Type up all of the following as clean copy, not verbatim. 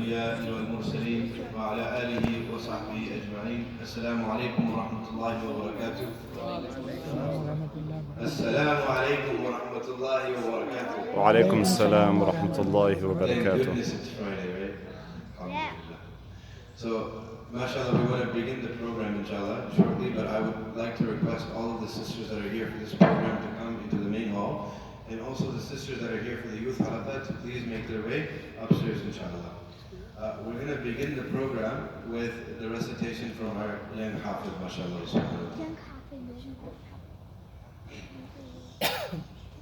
الأنبياء والمرسلين وعلى آله وصحبه أجمعين. السلام عليكم ورحمة الله وبركاته. السلام عليكم ورحمة الله وبركاته. وعليكم السلام ورحمة الله وبركاته. Thank goodness it's Friday, right? Alhamdulillah. So, mashallah, we want to begin the program, inshallah, shortly, but I would like to request all of the sisters that are here for this program to come into the main hall, and also the sisters that are here for the youth halaqat to please make their way upstairs, inshallah. We're going to begin the program with the recitation from our young hafiz, mashallah.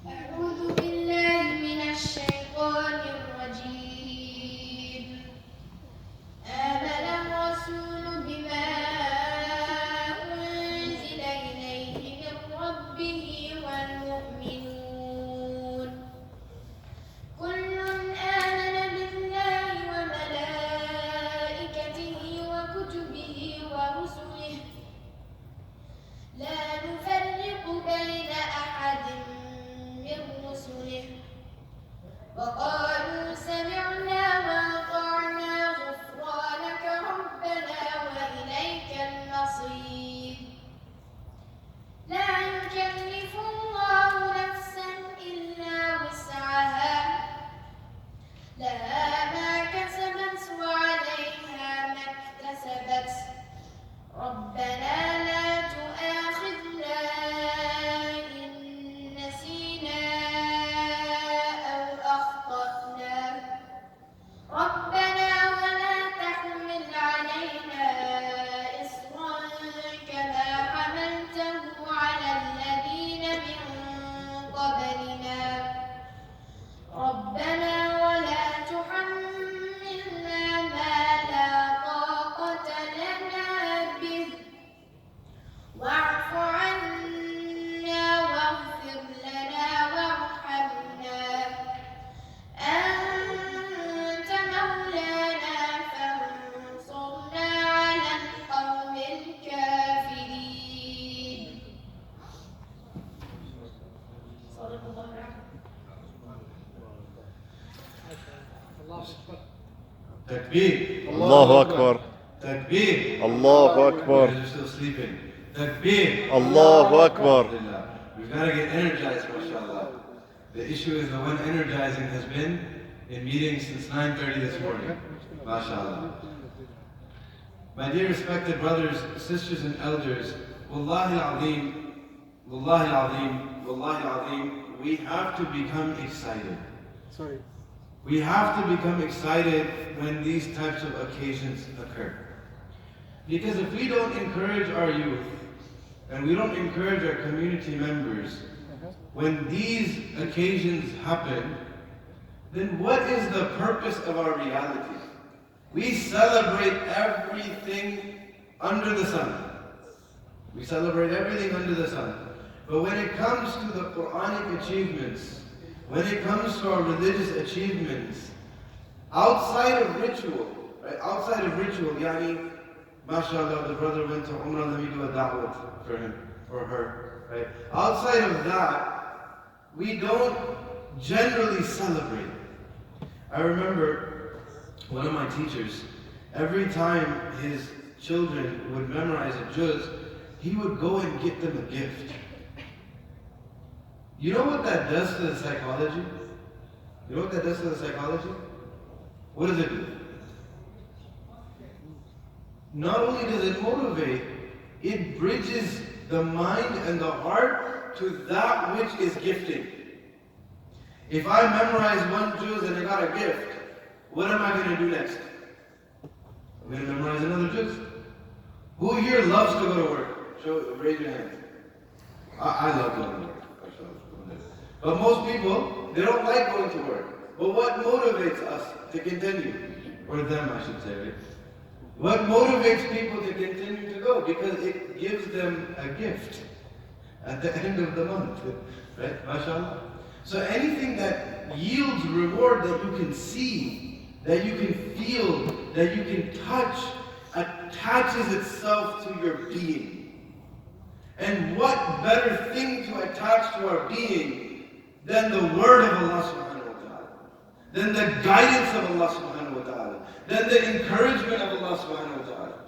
أعوذ بالله من الشيطان الرجيم. آمن الرسول بما أنزل إليه من ربه والمؤمنون كل آمن بالله وملائكته وكتبه ورسله لا نفرق بين أحد من رسله وقالوا سمعنا وأطعنا غفرانك ربنا وإليك المصير. لا يكلف الله نفسا إلا وسعها لها ما كسبت وعليها ما اكتسبت ربنا لا تؤاخذنا إن نسينا أو أخطأنا ربنا ولا تحمل علينا إصرا كما حملته على الذين من قبلنا ربنا ولا تحملنا ما لا طاقة لنا به واعف عنا واغفر لنا وارحمنا أنت مولانا فانصرنا على القوم الكافرين. صدق الله العظيم. Takbir. الله أكبر. Takbir. الله أكبر. You're still sleeping. Takbir. الله أكبر. Alhamdulillah. We've got to get energized, mashallah. The issue is the one energizing has been in meetings since 9:30 this morning. Mashallah. My dear respected brothers, sisters and elders, Wallahi al-Azim, Wallahi al-Azim, Wallahi al-Azim, we have to become excited. We have to become excited when these types of occasions occur. Because if we don't encourage our youth, and we don't encourage our community members, when these occasions happen, then what is the purpose of our reality? We celebrate everything under the sun. We celebrate everything under the sun. But when it comes to the Quranic achievements, when it comes to our religious achievements, outside of ritual, right? Outside of ritual, yani, mashallah, the brother went to Umrah, let me do a da'wah for him, or her, right? Outside of that, we don't generally celebrate. I remember one of my teachers, every time his children would memorize a juz, he would go and get them a gift. You know what that does to the psychology? You know what that does to the psychology? What does it do? Not only does it motivate, it bridges the mind and the heart to that which is gifting. If I memorize one juz and I got a gift, what am I going to do next? I'm going to memorize another juz. Who here loves to go to work? Raise your hand. I love going to work. But most people, they don't like going to work. But what motivates us to continue? Or them, I should say, right? What motivates people to continue to go? Because it gives them a gift at the end of the month, right? MashaAllah. So anything that yields reward that you can see, that you can feel, that you can touch, attaches itself to your being. And what better thing to attach to our being than the word of Allah subhanahu wa ta'ala, than the guidance of Allah subhanahu wa ta'ala, than the encouragement of Allah subhanahu wa ta'ala.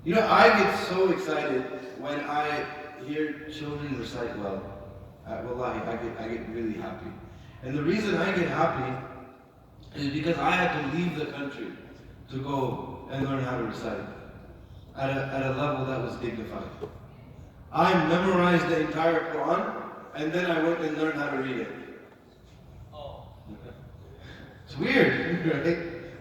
You know, I get so excited when I hear children recite well. Wallahi, I get really happy. And the reason I get happy is because I had to leave the country to go and learn how to recite at a level that was dignified. I memorized the entire Quran and then I went and learned how to read it. It's weird, right?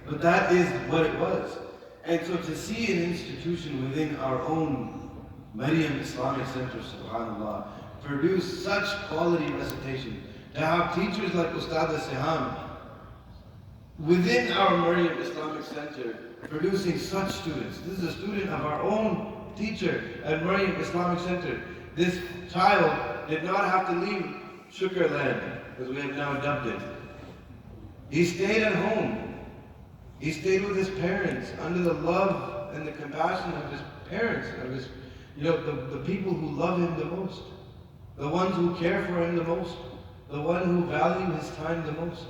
But that is what it was. And so to see an institution within our own Maryam Islamic Center, subhanAllah, produce such quality recitation, to have teachers like Ustada Siham within our Maryam Islamic Center producing such students. This is a student of our own teacher at Maryam Islamic Center. This child did not have to leave Shukr land, as we have now dubbed it. He stayed at home. He stayed with his parents under the love and the compassion of his parents, of his, the people who love him the most, the ones who care for him the most, the one who value his time the most.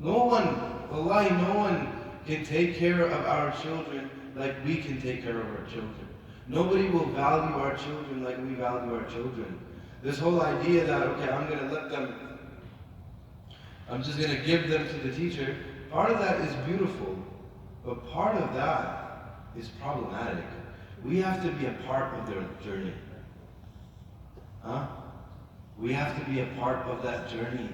No one, wallahi, no one can take care of our children like we can take care of our children. Nobody will value our children like we value our children. This whole idea that, okay, I'm just going to give them to the teacher, part of that is beautiful, but part of that is problematic. We have to be a part of their journey. We have to be a part of that journey.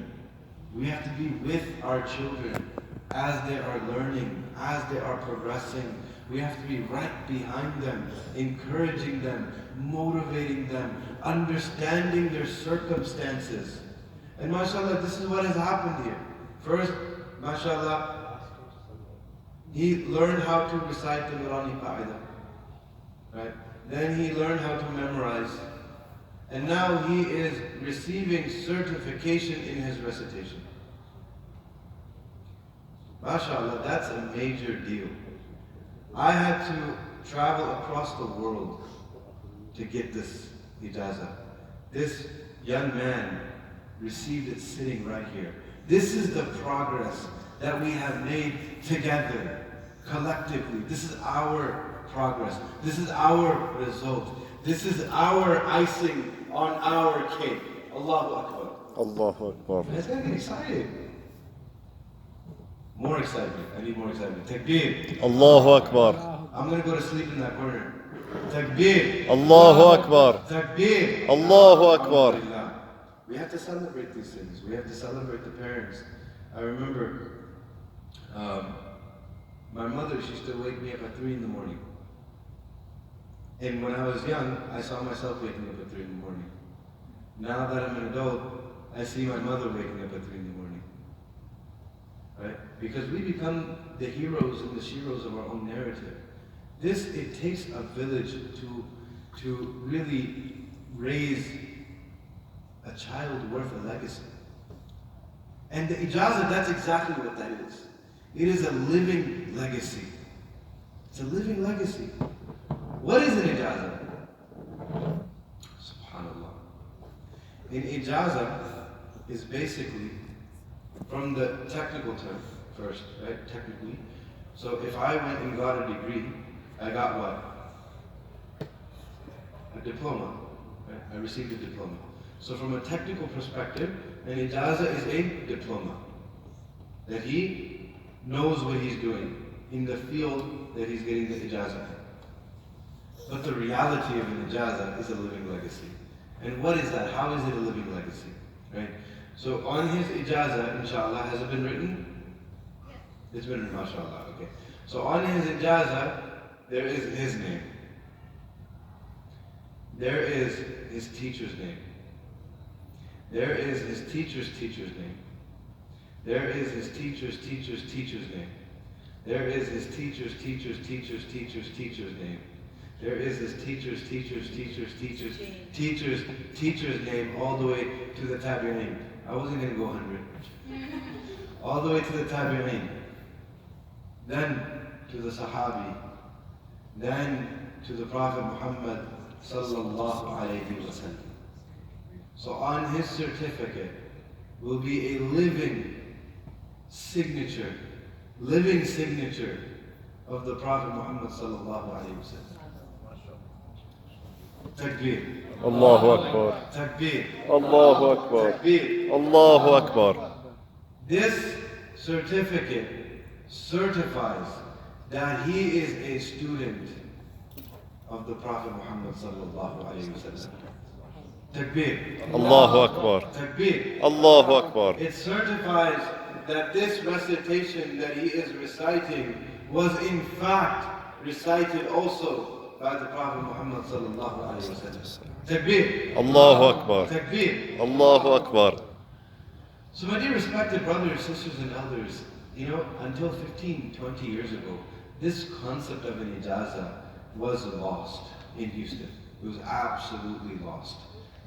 We have to be with our children as they are learning, as they are progressing. We have to be right behind them, encouraging them, motivating them, understanding their circumstances. And mashallah, this is what has happened here. First, mashallah, he learned how to recite the Nurani Qaida. Right? Then he learned how to memorize. And now he is receiving certification in his recitation. MashaAllah, that's a major deal. I had to travel across the world to get this ijazah. This young man received it sitting right here. This is the progress that we have made together, collectively. This is our progress. This is our result. This is our icing on our cake. Allahu Akbar. Allahu Akbar. It's going to get excited. More excitement. I need more excitement. Takbir. Allahu Akbar. I'm going to go to sleep in that corner. Takbir. Allahu Akbar. Takbir. Allahu Akbar. Alhamdulillah. We have to celebrate these things. We have to celebrate the parents. I remember my mother, she used to wake me up at 3 in the morning. And when I was young, I saw myself waking up at 3 in the morning. Now that I'm an adult, I see my mother waking up at 3 in the morning. Right? Because we become the heroes and the sheroes of our own narrative. It takes a village to really raise a child worth a legacy. And the ijazah, that's exactly what that is. It is a living legacy. It's a living legacy. What is an ijazah? SubhanAllah. An ijazah is basically, from the technical term first, right? Technically. So if I went and got a degree, I got what? A diploma. Right? I received a diploma. So from a technical perspective, an ijazah is a diploma. That he knows what he's doing in the field that he's getting the ijazah in. But the reality of an ijazah is a living legacy. And what is that? How is it a living legacy? Right? So on his ijazah, inshallah, has it been written? Yes. It's been written, mashallah. Okay. So on his ijazah, there is his name. There is his teacher's name. There is his teacher's teacher's name. There is his teacher's teacher's teacher's name. There is his teacher's teacher's teacher's teacher's teacher's name. There is his teacher's teacher's teacher's teacher's teacher's teacher's name all the way to the tabi'in. I wasn't going to go 100. All the way to the tabi'in. Then to the sahabi. Then to the Prophet Muhammad sallallahu alayhi wa sallam. So on his certificate will be a living signature living signature of the Prophet Muhammad sallallahu alayhi wa sallam. Takbir. Allahu Akbar. Takbir. Allahu Akbar. Takbir. Allahu Akbar. This certificate certifies that he is a student of the Prophet Muhammad sallallahu alayhi wa sallam. Takbir. Allahu Akbar. Takbir. Allahu Akbar. It certifies that this recitation that he is reciting was in fact recited also by the Prophet Muhammad sallallahu alayhi wa sallam. Takbir. Allahu Akbar. Takbir. Allahu Akbar. So my dear respected brothers, sisters and elders, until 15, 20 years ago, this concept of an ijaza was lost in Houston. It was absolutely lost.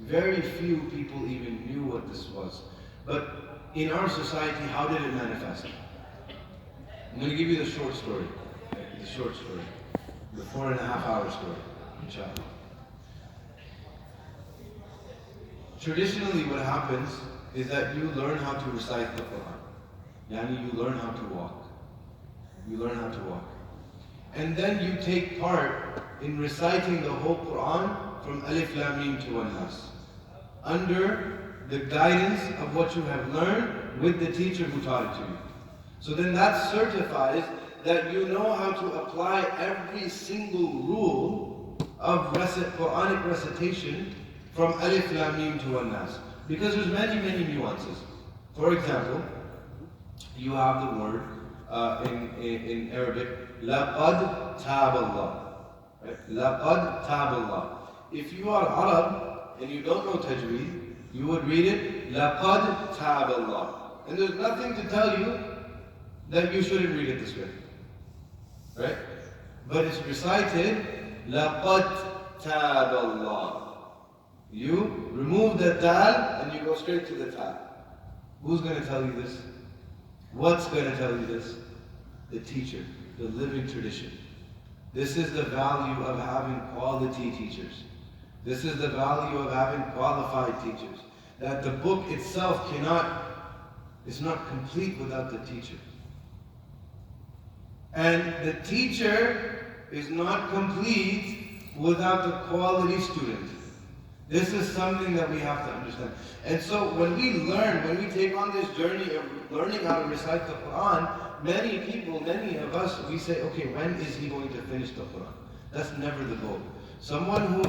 Very few people even knew what this was. But in our society, how did it manifest? I'm going to give you the short story. The short story. The 4.5-hour story, inshallah. Traditionally, what happens is that you learn how to recite the Quran. Yani you learn how to walk. You learn how to walk. And then you take part in reciting the whole Quran from Alif Lam Mim to An-Nas, under the guidance of what you have learned with the teacher who taught it to you. So then that certifies that you know how to apply every single rule of Quranic recitation from Alif Lam Mim to An-Nas. Because there's many, many nuances. For example, you have the word in Arabic, لَقَدْ تَابَ اللَّهُ. Right? لَقَدْ تَابَ اللَّهُ. If you are Arab and you don't know tajweed, you would read it, لَقَدْ تَابَ اللَّهُ. And there's nothing to tell you that you shouldn't read it this way. Right? But it's recited, لَقَدْ تَابَ اللَّهُ. You remove the tal and you go straight to the ta. Who's going to tell you this? What's going to tell you this? The teacher, the living tradition. This is the value of having quality teachers. This is the value of having qualified teachers. That the book itself is not complete without the teacher. And the teacher is not complete without the quality student. This is something that we have to understand. And so when we take on this journey of learning how to recite the Quran, many people, many of us, we say, okay, when is he going to finish the Quran? That's never the goal. Someone who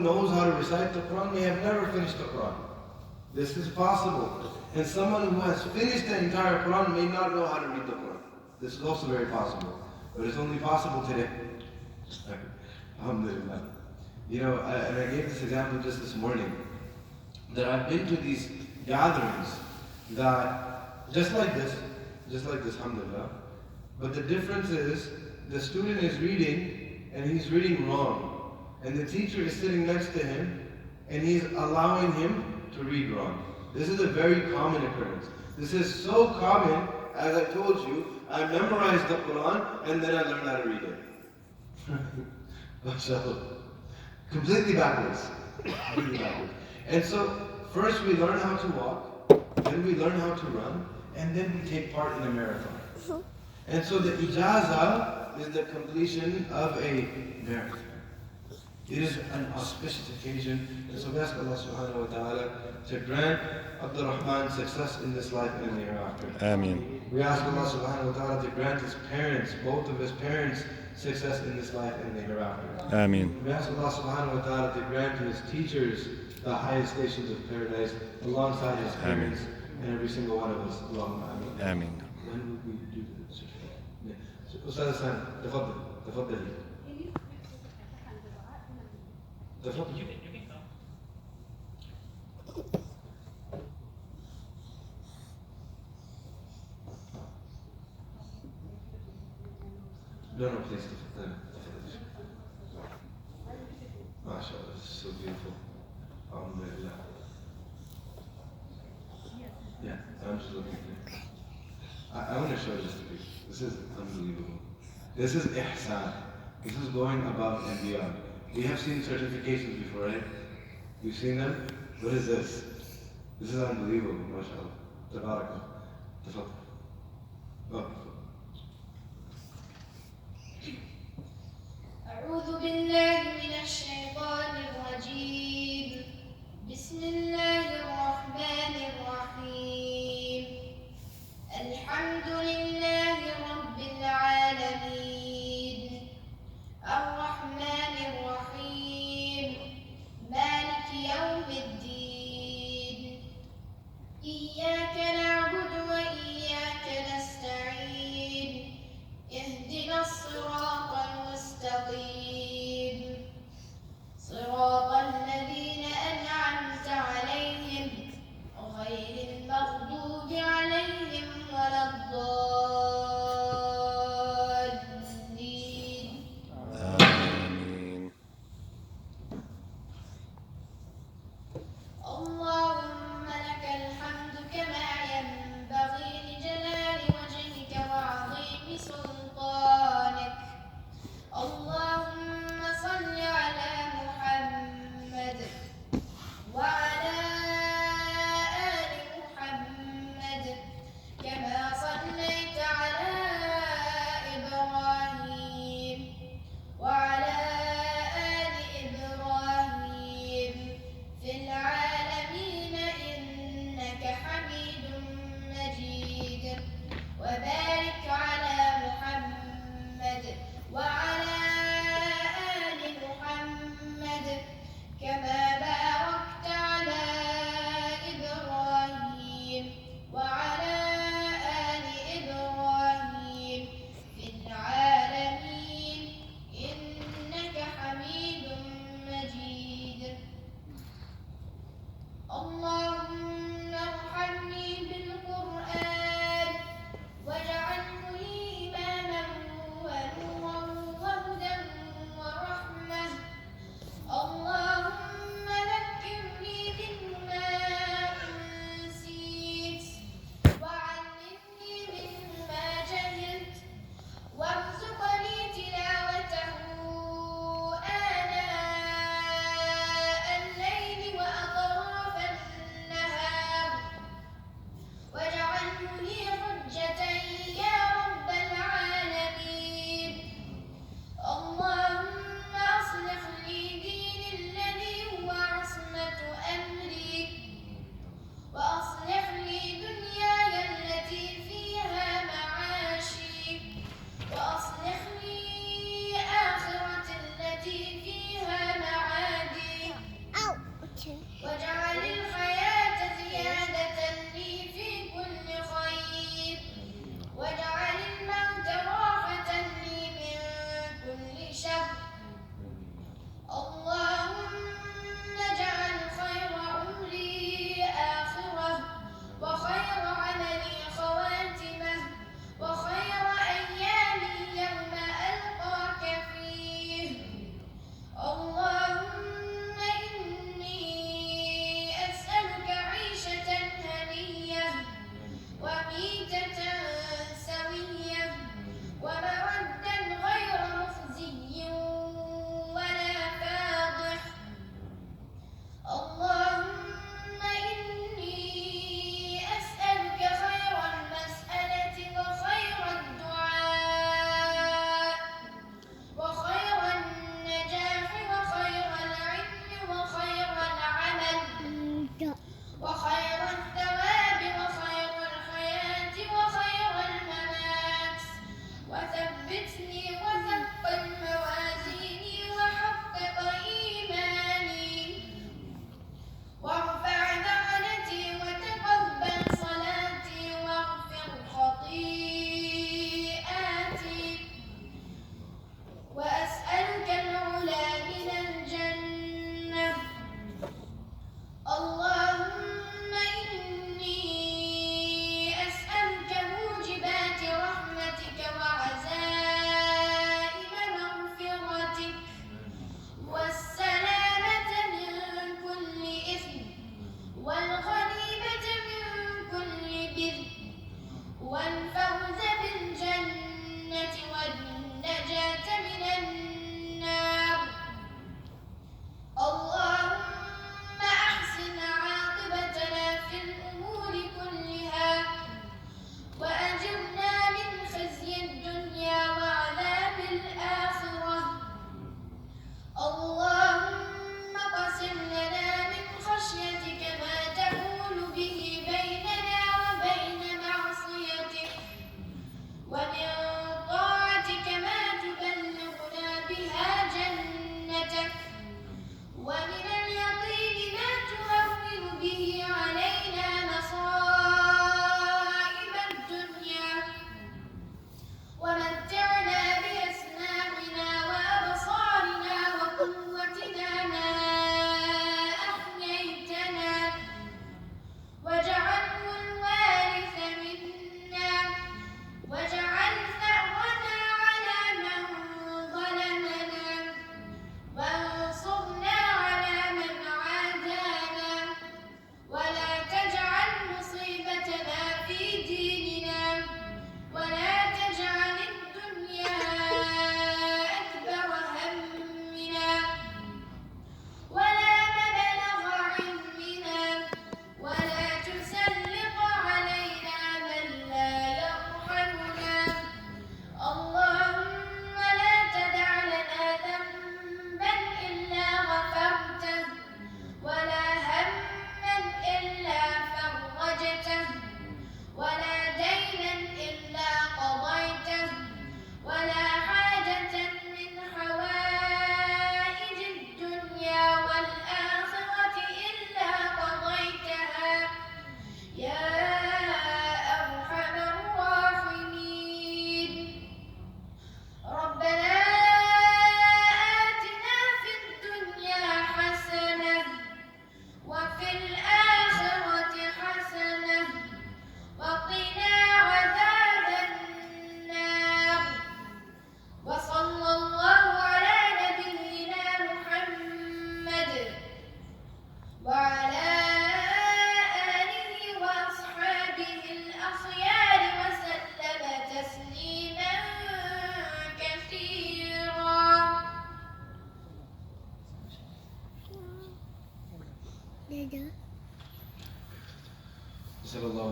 knows how to recite the Quran may have never finished the Quran. This is possible. And someone who has finished the entire Quran may not know how to read the Quran. This is also very possible. But it's only possible today. Alhamdulillah. And I gave this example just this morning, that I've been to these gatherings that, just like this, alhamdulillah, but the difference is, the student is reading, and he's reading wrong. And the teacher is sitting next to him, and he's allowing him to read wrong. This is a very common occurrence. This is so common, as I told you, I memorized the Quran, and then I learned how to read it. MashaAllah. Completely backwards. Completely backwards. And so, first we learn how to walk, then we learn how to run, and then we take part in a marathon. And so the ijaza is the completion of a marathon. It is an auspicious occasion, and so we ask Allah subhanahu wa ta'ala to grant Abdurrahman success in this life and in the hereafter. Ameen. We ask Allah subhanahu wa ta'ala to grant his parents, both of his parents, success in this life and the hereafter. Ameen. We ask Allah subhanahu wa ta'ala to grant his teachers the highest stations of paradise alongside his parents and every single one of us. Allahumma ameen. Ameen. When would we do the certificate? Yeah. Ustaz Hassan, تفضل. No, please. MashaAllah, this is so beautiful. Alhamdulillah. Yeah, I'm just looking at it. I want to show just a picture. This is unbelievable. This is ihsan. This is going above and beyond. We have seen certifications before, right? You've seen them? What is this? This is unbelievable, mashallah. Tabarakallah. Tafadhal. الحمد لله رب العالمين الرحمن الرحيم مالك يوم الدين إياك نعبد وإياك نستعين اهدنا الصراط المستقيم صراط الذين أنعمت عليهم غير المغضوب عليهم ولا الضالين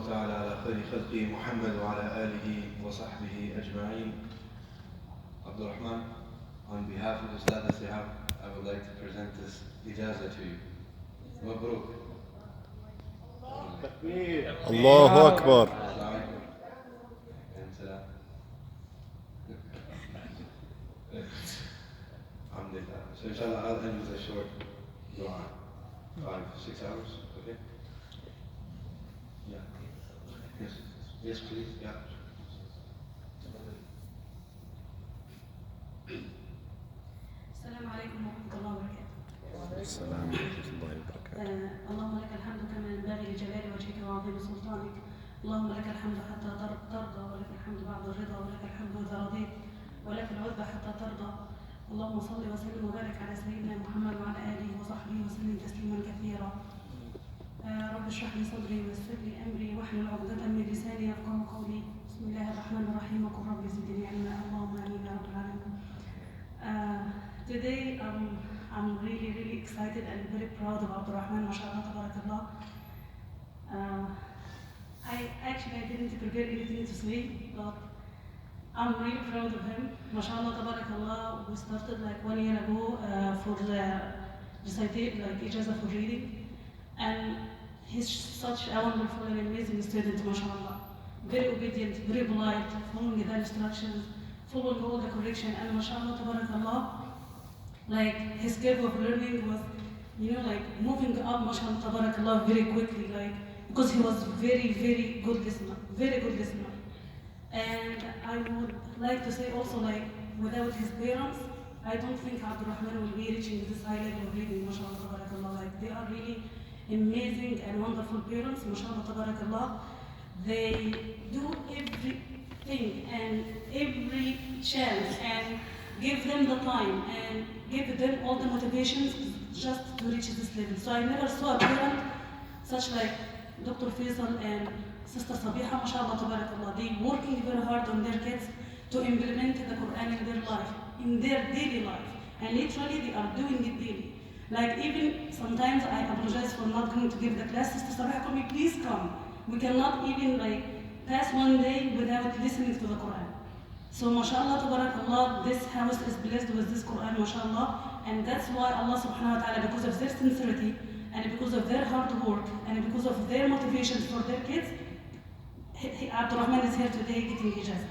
الله تعالى على خير خلقه محمد وعلى آله وصحبه أجمعين. Abdurrahman, on behalf of Ustad Sihab, I would like to present this ijaza to you. Mabruk. الله أكبر. So inshallah, I'll end with a short dua. 5-6 hours, okay? Yeah. Yes. Yes, please. Yeah. السلام عليكم ورحمة الله وبركاته. السلام ورحمة الله وبركاته. اللهم لك الحمد كما ينبغي لجلال وجهك وعظيم سلطانك. اللهم لك الحمد حتى ترضى، ولك الحمد بعد الرضا، ولك الحمد إذا رضيت، ولك العتبى حتى ترضى. اللهم صل وسلم وبارك على سيدنا محمد وعلى آله وصحبه وسلم تسليما كثيرا. رب اشرح لي صدري ويسر لي أمري واحلل عقدة من لساني يفقهوا قولي. بسم الله الرحمن الرحيم وقل رب زدني علما. اللهم آمين يا رب العالمين. Today I'm really excited and very proud of Abdurrahman, mashallah, tabarakallah. I didn't prepare anything to say, but I'm really proud of him. Mashallah, tabarakallah. We started like 1 year ago for the recitation, like ijaza for reading, and he's such a wonderful and amazing student, mashallah. Very obedient, very polite, following the instructions, following all the correction, and mashallah, tabarakallah. Like his curve of learning was, like moving up, mashallah, tabarakallah, very quickly, like because he was very good listener, very good listener. And I would like to say also, like without his parents, I don't think Abdurrahman will be reaching this high level of reading, mashallah, tabarakallah. Like they are really amazing and wonderful parents, mashallah, tabarakallah. They do everything and every chance and give them the time and give them all the motivations just to reach this level. So I never saw a parent such like Dr. Faisal and Sister Sabiha, mashallah, tabarakallah. They working very hard on their kids to implement the Quran in their life, in their daily life. And literally they are doing it daily. Like even sometimes I apologize for not going to give the class. Sister Sabiha told me, please come. We cannot even like pass one day without listening to the Quran. So mashallah, tabarakallah, this house is blessed with this Quran, mashallah, and that's why Allah subhanahu wa ta'ala, because of their sincerity, and because of their hard work, and because of their motivation for their kids, Abdurrahman is here today getting ijaza.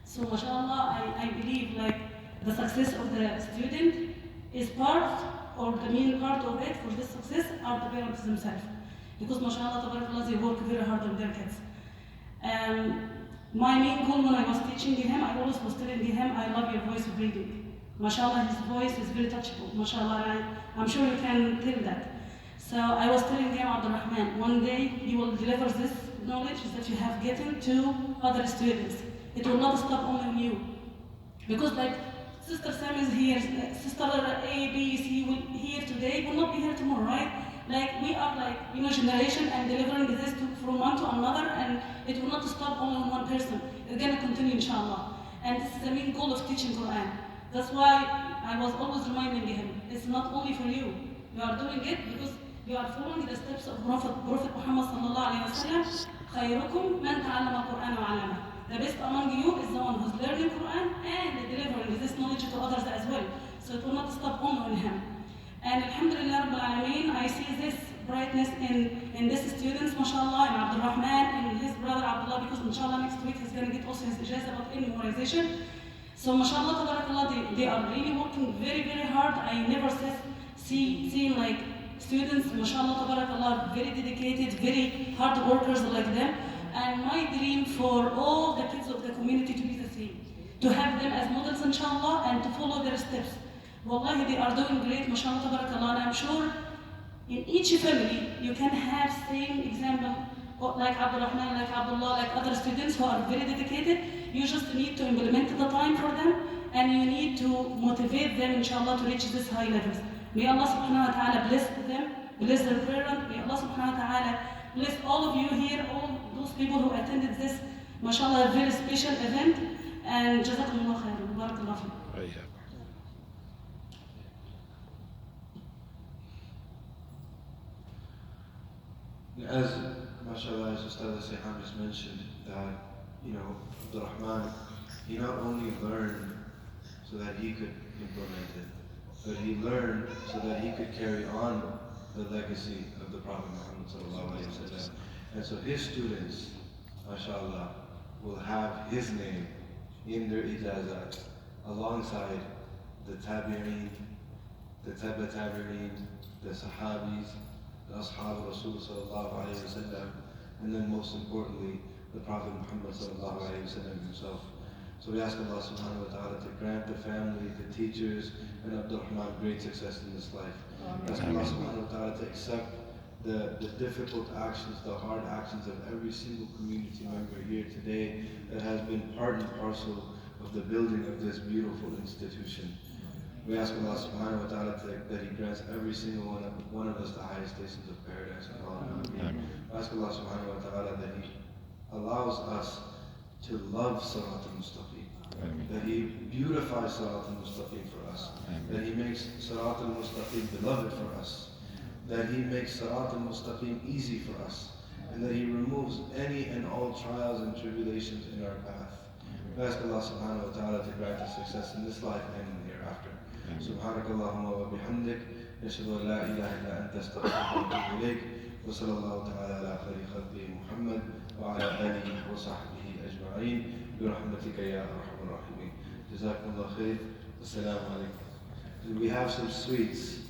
So mashallah, I believe like the success of the student is part, or the main part of it for this success are the parents themselves. Because mashallah, tabarakallah, they work very hard on their kids. My main goal when I was teaching him, I always was telling him, I love your voice of reading. Mashallah, his voice is very touchable. Mashallah, and I'm sure you can tell that. So I was telling him, Abdurrahman, one day you will deliver this knowledge that you have gotten to other students. It will not stop only on you. Because like Sister Sam is here, Sister A, B, C will here today, will not be here tomorrow, right? Like we are like, generation and delivering this from one to another, and it will not stop only on one person. It's gonna continue, inshallah. And this is the main goal of teaching Quran. That's why I was always reminding him, it's not only for you. You are doing it because you are following the steps of Prophet Muhammad sallallahu alaihi wasallam. خيركم من تعلم القرآن وعلمه. The best among you is the one who's learning Quran and delivering this knowledge to others as well. So it will not stop only on him. And alhamdulillah Rabbil Alameen, I see this brightness in these students, mashallah, and Abdurrahman and his brother Abdullah, because inshallah next week he's going to get also his ijaza about memorization. So mashallah, tabarakallah, they are really working very hard. I never seen like students, mashallah, tabarakallah, very dedicated, very hard workers like them. And my dream for all the kids of the community to be the same. To have them as models, inshallah, and to follow their steps. Wallahi, they are doing great, mashallah, tabarakallah, and I'm sure in each family you can have same example like Abdurrahman, like Abdullah, like other students who are very dedicated. You just need to implement the time for them, and you need to motivate them, inshallah, to reach this high levels. May Allah subhanahu wa ta'ala bless them, bless their parents. May Allah subhanahu wa ta'ala bless all of you here, all those people who attended this, mashallah, very special event. And jazakumullah khairan, barakallah fiik. As mashallah, as Ustad Siham just mentioned, that, Abdurrahman, he not only learned so that he could implement it, but he learned so that he could carry on the legacy of the Prophet Muhammad sallallahu alaihi wasallam. And so his students, mashallah, will have his name in their ijazat alongside the tabi'een, the taba tabi'een, the sahabis, the ashab Rasul sallallahu alaihi wasallam, and then most importantly, the Prophet Muhammad sallallahu alaihi wasallam himself. So we ask Allah subhanahu wa ta'ala to grant the family, the teachers, and Abdurrahman great success in this life. We ask Allah subhanahu wa ta'ala to accept the difficult actions, the hard actions of every single community member here today that has been part and parcel of the building of this beautiful institution. We ask Allah subhanahu wa ta'ala that He grants every single one of us the highest stations of paradise. We ask Allah subhanahu wa ta'ala that He allows us to love Salat al-Mustaqim, that He beautifies Salat al-Mustaqim for us, that He makes Salat al-Mustaqim beloved for us, that He makes Salat al-Mustaqim easy for us, and that He removes any and all trials and tribulations in our path. We ask Allah subhanahu wa ta'ala to grant us success in this life and in the hereafter. سبحانك اللهم وبحمدك نشهد أن لا إله إلا أنت استغفرك ونتوب إليك وصلى الله تعالى على خير خلقه محمد وعلى آله وصحبه أجمعين برحمتك يا أرحم الراحمين. جزاكم الله خير. Assalamu alaikum. We have some sweets.